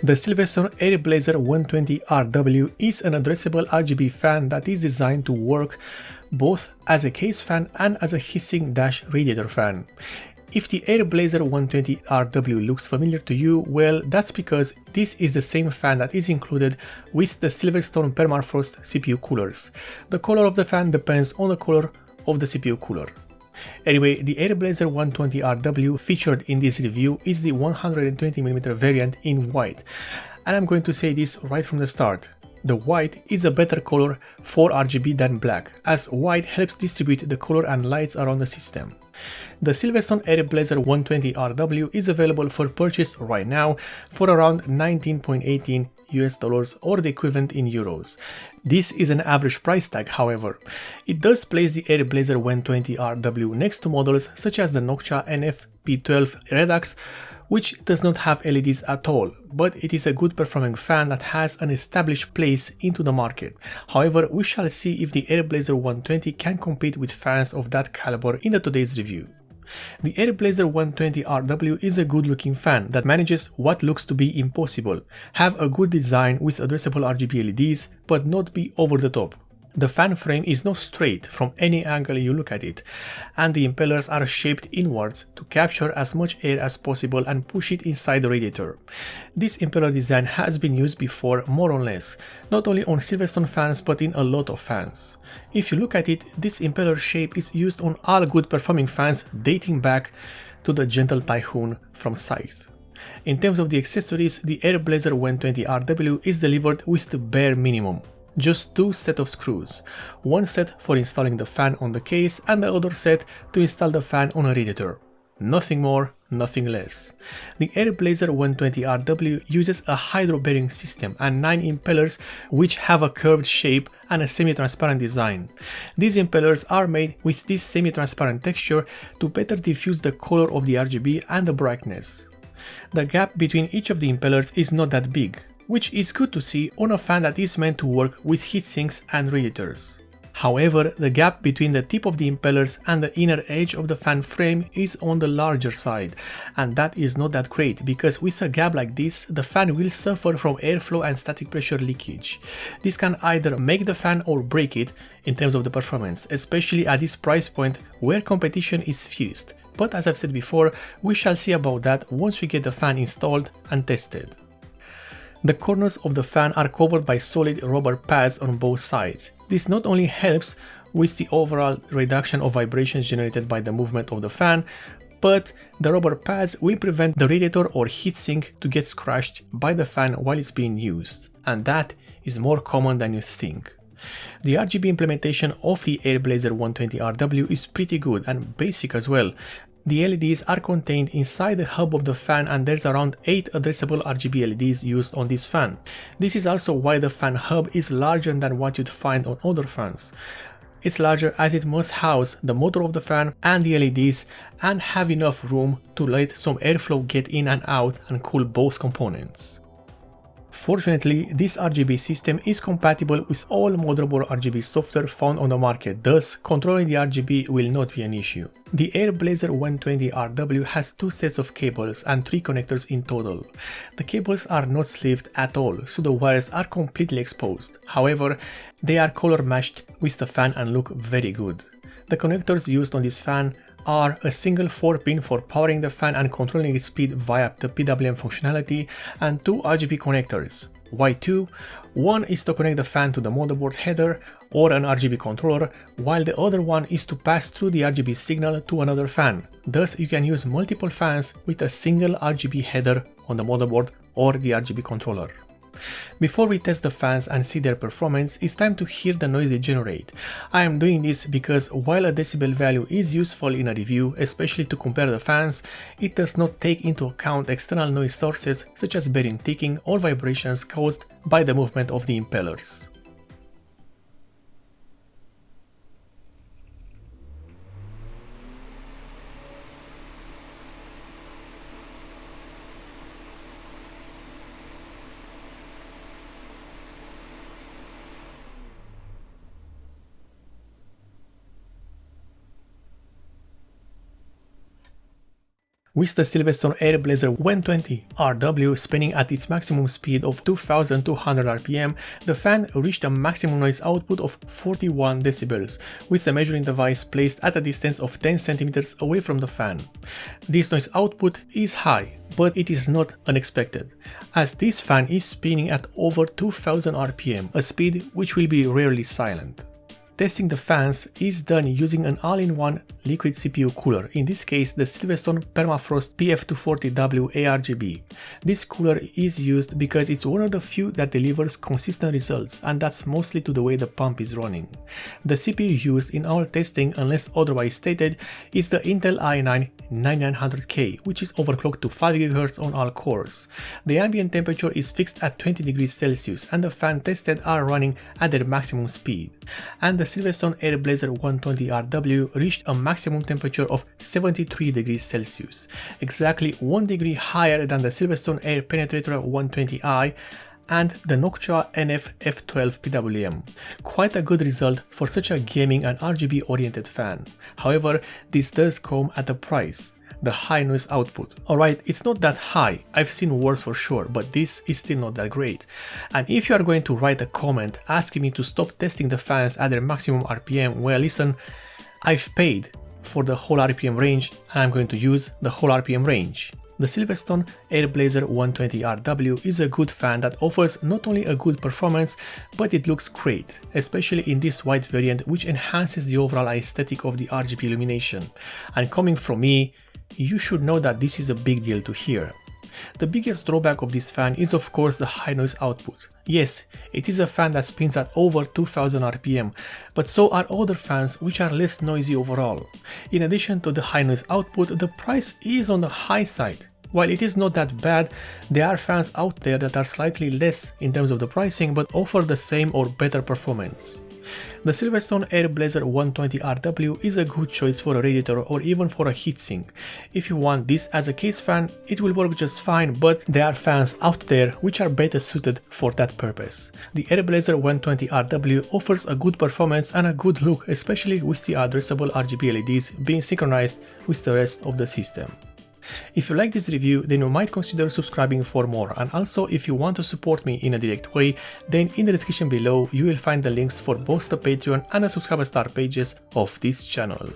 The Silverstone AirBlazer 120RW is an addressable RGB fan that is designed to work both as a case fan and as a heatsink-radiator fan. If the AirBlazer 120RW looks familiar to you, well, that's because this is the same fan that is included with the Silverstone Permafrost CPU coolers. The color of the fan depends on the color of the CPU cooler. Anyway, the AirBlazer 120RW featured in this review is the 120mm variant in white, and I'm going to say this right from the start. The white is a better color for RGB than black, as white helps distribute the color and lights around the system. The Silverstone AirBlazer 120RW is available for purchase right now for around $19.18 or the equivalent in euros. This is an average price tag, however. It does place the AirBlazer 120RW next to models such as the Noctua NF-P12 Redux, which does not have LEDs at all, but it is a good performing fan that has an established place into the market. However, we shall see if the AirBlazer 120 can compete with fans of that caliber in today's review. The AirBlazer 120RW is a good looking fan that manages what looks to be impossible, have a good design with addressable RGB LEDs, but not be over the top. The fan frame is not straight from any angle you look at it, and the impellers are shaped inwards to capture as much air as possible and push it inside the radiator. This impeller design has been used before more or less, not only on Silverstone fans but in a lot of fans. If you look at it, this impeller shape is used on all good performing fans dating back to the Gentle Typhoon from Scythe. In terms of the accessories, the AirBlazer 120RW is delivered with the bare minimum. Just two sets of screws, one set for installing the fan on the case and the other set to install the fan on a radiator. Nothing more, nothing less. The AirBlazer 120RW uses a hydro-bearing system and 9 impellers which have a curved shape and a semi-transparent design. These impellers are made with this semi-transparent texture to better diffuse the color of the RGB and the brightness. The gap between each of the impellers is not that big, which is good to see on a fan that is meant to work with heatsinks and radiators. However, the gap between the tip of the impellers and the inner edge of the fan frame is on the larger side, and that is not that great because with a gap like this, the fan will suffer from airflow and static pressure leakage. This can either make the fan or break it in terms of the performance, especially at this price point where competition is fierce. But as I've said before, we shall see about that once we get the fan installed and tested. The corners of the fan are covered by solid rubber pads on both sides. This not only helps with the overall reduction of vibrations generated by the movement of the fan, but the rubber pads will prevent the radiator or heatsink to get scratched by the fan while it's being used, and that is more common than you think. The RGB implementation of the AirBlazer 120RW is pretty good and basic as well. The LEDs are contained inside the hub of the fan and there's around 8 addressable RGB LEDs used on this fan. This is also why the fan hub is larger than what you'd find on other fans. It's larger as it must house the motor of the fan and the LEDs and have enough room to let some airflow get in and out and cool both components. Fortunately, this RGB system is compatible with all motherboard RGB software found on the market, thus controlling the RGB will not be an issue. The AirBlazer 120RW has 2 sets of cables and 3 connectors in total. The cables are not sleeved at all, so the wires are completely exposed. However, they are color matched with the fan and look very good. The connectors used on this fan are a single 4-pin for powering the fan and controlling its speed via the PWM functionality and 2 RGB connectors. Why 2? One is to connect the fan to the motherboard header or an RGB controller, while the other one is to pass through the RGB signal to another fan. Thus you can use multiple fans with a single RGB header on the motherboard or the RGB controller. Before we test the fans and see their performance, it's time to hear the noise they generate. I am doing this because while a decibel value is useful in a review, especially to compare the fans, it does not take into account external noise sources such as bearing ticking or vibrations caused by the movement of the impellers. With the Silverstone AirBlazer 120RW spinning at its maximum speed of 2200 rpm, the fan reached a maximum noise output of 41 decibels, with the measuring device placed at a distance of 10 cm away from the fan. This noise output is high, but it is not unexpected, as this fan is spinning at over 2000 rpm, a speed which will be rarely silent. Testing the fans is done using an all-in-one liquid CPU cooler, in this case the Silverstone Permafrost PF240W ARGB. This cooler is used because it's one of the few that delivers consistent results, and that's mostly to the way the pump is running. The CPU used in our testing, unless otherwise stated, is the Intel i9 9900K, which is overclocked to 5 GHz on all cores. The ambient temperature is fixed at 20 degrees Celsius, and the fan tested are running at their maximum speed. And the Silverstone AirBlazer 120RW reached a maximum temperature of 73 degrees Celsius, exactly 1 degree higher than the Silverstone Air Penetrator 120i and the Noctua NF F12 PWM. Quite a good result for such a gaming and RGB oriented fan. However, this does come at a price: the high noise output. Alright, it's not that high, I've seen worse for sure, but this is still not that great. And if you are going to write a comment asking me to stop testing the fans at their maximum RPM, well listen, I've paid for the whole RPM range and I'm going to use the whole RPM range. The Silverstone AirBlazer 120RW is a good fan that offers not only a good performance, but it looks great, especially in this white variant, which enhances the overall aesthetic of the RGB illumination. And coming from me, you should know that this is a big deal to hear. The biggest drawback of this fan is of course the high noise output. Yes, it is a fan that spins at over 2000 rpm, but so are other fans which are less noisy overall. In addition to the high noise output, the price is on the high side. While it is not that bad, there are fans out there that are slightly less in terms of the pricing but offer the same or better performance. The Silverstone AirBlazer 120RW is a good choice for a radiator or even for a heatsink. If you want this as a case fan, it will work just fine, but there are fans out there which are better suited for that purpose. The AirBlazer 120RW offers a good performance and a good look, especially with the addressable RGB LEDs being synchronized with the rest of the system. If you like this review, then you might consider subscribing for more, and also if you want to support me in a direct way, then in the description below you will find the links for both the Patreon and the subscriber star pages of this channel.